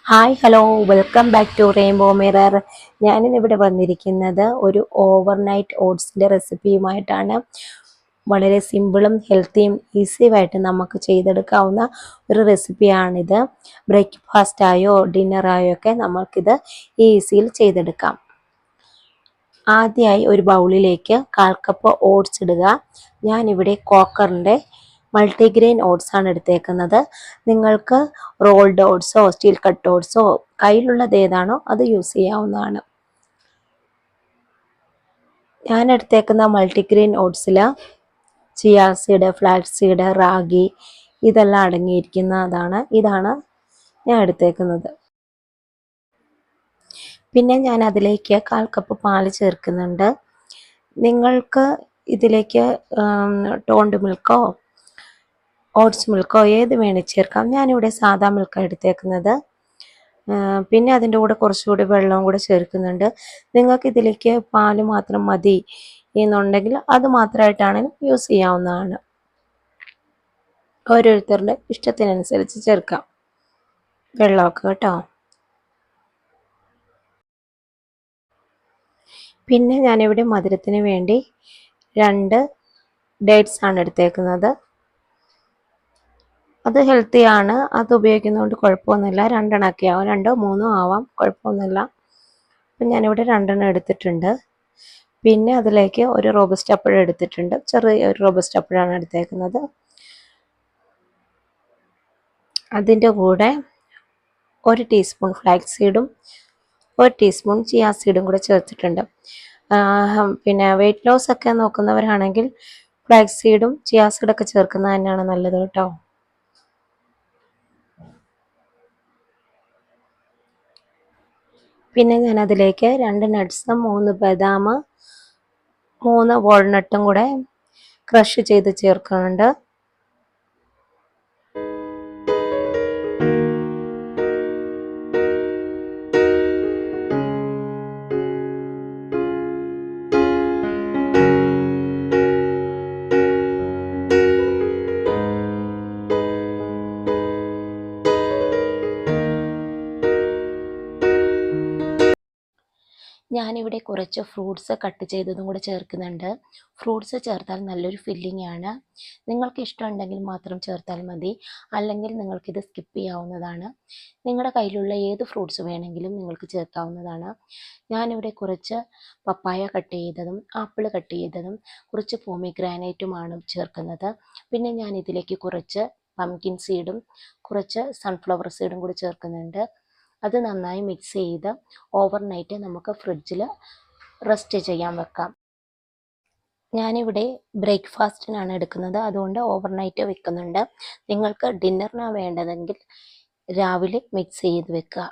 Hi hello welcome back to rainbow mirror. ഞാനിന്നിവിടെ വന്നിരിക്കുന്നത് ഒരു ഓവർനൈറ്റ് ഓട്സിൻ്റെ റെസിപ്പിയുമായിട്ടാണ്. വളരെ സിമ്പിളും ഹെൽത്തിയും ഈസിയായിട്ട് നമുക്ക് ചെയ്തെടുക്കാവുന്ന ഒരു റെസിപ്പിയാണിത്. ബ്രേക്ക്ഫാസ്റ്റായോ ഡിന്നറായോ ഒക്കെ നമുക്കിത് ഈസിയിൽ ചെയ്തെടുക്കാം. ആദ്യമായി ഒരു ബൗളിലേക്ക് 1/4 കപ്പ് ഓട്സ് ഇടുക. ഞാനിവിടെ കോക്കറിൻ്റെ മൾട്ടിഗ്രെയിൻ ഓട്സ് ആണ് എടുത്തേക്കുന്നത്. നിങ്ങൾക്ക് റോൾഡ് ഓട്സോ സ്റ്റീൽ കട്ട് ഓട്സോ കയ്യിലുള്ളത് ഏതാണോ അത് യൂസ് ചെയ്യാവുന്നതാണ്. ഞാൻ എടുത്തേക്കുന്ന മൾട്ടിഗ്രെയിൻ ഓട്സിൽ chia seed, flax seed, ragi ഇതെല്ലാം അടങ്ങിയിരിക്കുന്നതാണ്. ഇതാണ് ഞാൻ എടുത്തേക്കുന്നത്. പിന്നെ ഞാൻ അതിലേക്ക് 1/4 കപ്പ് പാല് ചേർക്കുന്നുണ്ട്. നിങ്ങൾക്ക് ഇതിലേക്ക് ടോണ്ട് മിൽക്കോ ഓട്സ് മിൽക്കോ ഏത് വേണേൽ ചേർക്കാം. ഞാനിവിടെ സാദാ മിൽക്കാണ് എടുത്തേക്കുന്നത്. പിന്നെ അതിൻ്റെ കൂടെ കുറച്ചുകൂടി വെള്ളവും കൂടെ ചേർക്കുന്നുണ്ട്. നിങ്ങൾക്ക് ഇതിലേക്ക് പാല് മാത്രം മതി എന്നുണ്ടെങ്കിൽ അത് മാത്രമായിട്ടാണെങ്കിലും യൂസ് ചെയ്യാവുന്നതാണ്. ഓരോരുത്തരുടെ ഇഷ്ടത്തിനനുസരിച്ച് ചേർക്കാം വെള്ളമൊക്കെ കേട്ടോ. പിന്നെ ഞാനിവിടെ മധുരത്തിന് വേണ്ടി 2 ഡേറ്റ്സ് ആണ് എടുത്തേക്കുന്നത്. അത് ഹെൽത്തിയാണ്, അത് ഉപയോഗിക്കുന്നതുകൊണ്ട് കുഴപ്പമൊന്നുമില്ല. 2 എണ്ണമൊക്കെ ആവാം, 2 3 ആവാം, കുഴപ്പമൊന്നുമില്ല. അപ്പം ഞാനിവിടെ 2 എണ്ണം എടുത്തിട്ടുണ്ട്. പിന്നെ അതിലേക്ക് ഒരു റോബസ്റ്റ് പഴം എടുത്തിട്ടുണ്ട്. ചെറിയ ഒരു റോബസ്റ്റ് പഴമാണ് എടുത്തേക്കുന്നത്. അതിൻ്റെ കൂടെ 1 ടീസ്പൂൺ ഫ്ലാക്സ് സീഡും 1 ടീസ്പൂൺ ചിയ സീഡും കൂടെ ചേർത്തിട്ടുണ്ട്. പിന്നെ വെയിറ്റ് ലോസ് ഒക്കെ നോക്കുന്നവരാണെങ്കിൽ ഫ്ലാക്സ് സീഡും ചിയ സീഡൊക്കെ ചേർക്കുന്നത് തന്നെയാണ് നല്ലത് കേട്ടോ. പിന്നെ ഞാൻ അതിലേക്ക് 2 നട്ട്സും 3 ബദാം 3 വാൾനട്ടും കൂടെ ക്രഷ് ചെയ്ത് ചേർക്കുന്നുണ്ട്. ഞാനിവിടെ കുറച്ച് ഫ്രൂട്ട്സ് കട്ട് ചെയ്തതും കൂടെ ചേർക്കുന്നുണ്ട്. ഫ്രൂട്ട്സ് ചേർത്താൽ നല്ലൊരു ഫില്ലിംഗ് ആണ്. നിങ്ങൾക്ക് ഇഷ്ടമുണ്ടെങ്കിൽ മാത്രം ചേർത്താൽ മതി, അല്ലെങ്കിൽ നിങ്ങൾക്കിത് സ്കിപ്പ് ചെയ്യാവുന്നതാണ്. നിങ്ങളുടെ കയ്യിലുള്ള ഏത് ഫ്രൂട്ട്സ് വേണമെങ്കിലും നിങ്ങൾക്ക് ചേർക്കാവുന്നതാണ്. ഞാനിവിടെ കുറച്ച് പപ്പായ കട്ട് ചെയ്തതും ആപ്പിൾ കട്ട് ചെയ്തതും കുറച്ച് പോമിഗ്രാനൈറ്റുമാണ് ചേർക്കുന്നത്. പിന്നെ ഞാൻ ഇതിലേക്ക് കുറച്ച് പംകിൻ സീഡും കുറച്ച് സൺഫ്ലവർ സീഡും കൂടി ചേർക്കുന്നുണ്ട്. അത് നന്നായി മിക്സ് ചെയ്ത് ഓവർനൈറ്റ് നമുക്ക് ഫ്രിഡ്ജിൽ റെസ്റ്റ് ചെയ്യാൻ വെക്കാം. ഞാനിവിടെ ബ്രേക്ക്ഫാസ്റ്റിനാണ് എടുക്കുന്നത്, അതുകൊണ്ട് ഓവർനൈറ്റ് വെക്കുന്നുണ്ട്. നിങ്ങൾക്ക് ഡിന്നറിനാണ് വേണ്ടതെങ്കിൽ രാവിലെ മിക്സ് ചെയ്ത് വെക്കുക.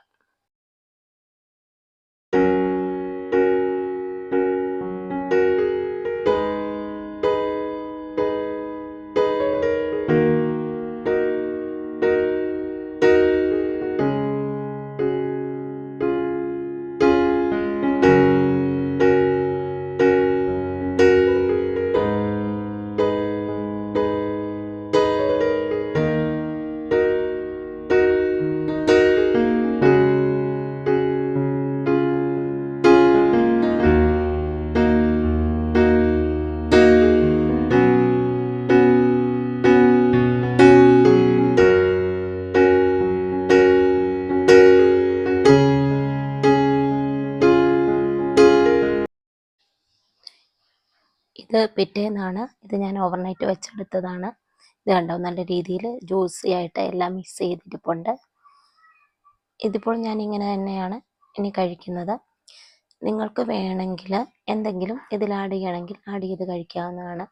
ഇത് പിറ്റേന്നാണ്. ഇത് ഞാൻ ഓവർനൈറ്റ് വെച്ചെടുത്തതാണ്. ഇത് കണ്ടോ, നല്ല രീതിയിൽ ജ്യൂസി ആയിട്ട് എല്ലാം മിക്സ് ചെയ്തിരിപ്പുണ്ട്. ഇതിപ്പോൾ ഞാൻ ഇങ്ങനെ തന്നെയാണ് ഇനി കഴിക്കുന്നത്. നിങ്ങൾക്ക് വേണമെങ്കിൽ എന്തെങ്കിലും ഇതിൽ ആഡ് ചെയ്യണമെങ്കിൽ ആഡ് ചെയ്ത് കഴിക്കാവുന്നതാണ്.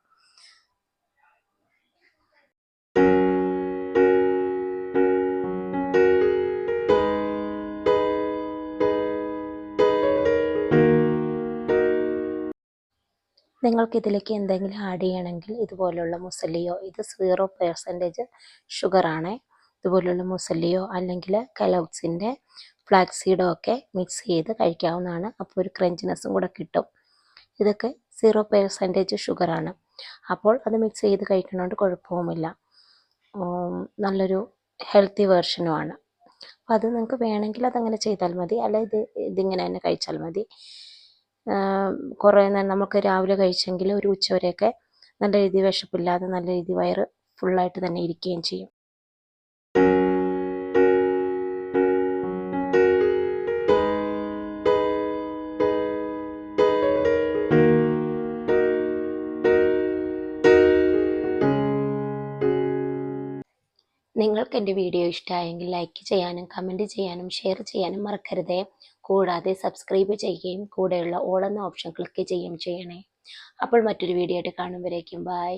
നിങ്ങൾക്ക് ഇതിലേക്ക് എന്തെങ്കിലും ആഡ് ചെയ്യണമെങ്കിൽ ഇതുപോലുള്ള മുസലിയോ, ഇത് 0% ഷുഗറാണ്. ഇതുപോലുള്ള മുസലിയോ അല്ലെങ്കിൽ കലോഗ്സിൻ്റെ ഫ്ലാക്സ് സീഡോ ഒക്കെ മിക്സ് ചെയ്ത് കഴിക്കാവുന്നതാണ്. അപ്പോൾ ഒരു ക്രഞ്ചിനെസ്സും കൂടെ കിട്ടും. ഇതൊക്കെ 0% ഷുഗറാണ്. അപ്പോൾ അത് മിക്സ് ചെയ്ത് കഴിക്കുന്നതുകൊണ്ട് കുഴപ്പവുമില്ല. നല്ലൊരു ഹെൽത്തി വേർഷനുമാണ്. അപ്പോൾ അത് നിങ്ങൾക്ക് വേണമെങ്കിൽ അതങ്ങനെ ചെയ്താൽ മതി, അല്ല ഇതിങ്ങനെ തന്നെ കഴിച്ചാൽ മതി. കുറേ നേരം നമുക്ക് രാവിലെ കഴിച്ചെങ്കിൽ ഒരു ഉച്ചവരെയൊക്കെ നല്ല രീതിയിൽ വിശപ്പില്ലാതെ നല്ല രീതിയിൽ വയറ് ഫുള്ളായിട്ട് തന്നെ ഇരിക്കുകയും ചെയ്യും. നിങ്ങൾക്ക് എൻ്റെ വീഡിയോ ഇഷ്ടമായെങ്കിൽ ലൈക്ക് ചെയ്യാനും കമൻറ്റ് ചെയ്യാനും ഷെയർ ചെയ്യാനും മറക്കരുതേ. കൂടാതെ സബ്സ്ക്രൈബ് ചെയ്യുകയും കൂടെയുള്ള ഓൾ എന്ന ഓപ്ഷൻ ക്ലിക്ക് ചെയ്യുകയും ചെയ്യണേ. അപ്പോൾ മറ്റൊരു വീഡിയോ ആയിട്ട് കാണുമ്പോഴേക്കും ബൈ.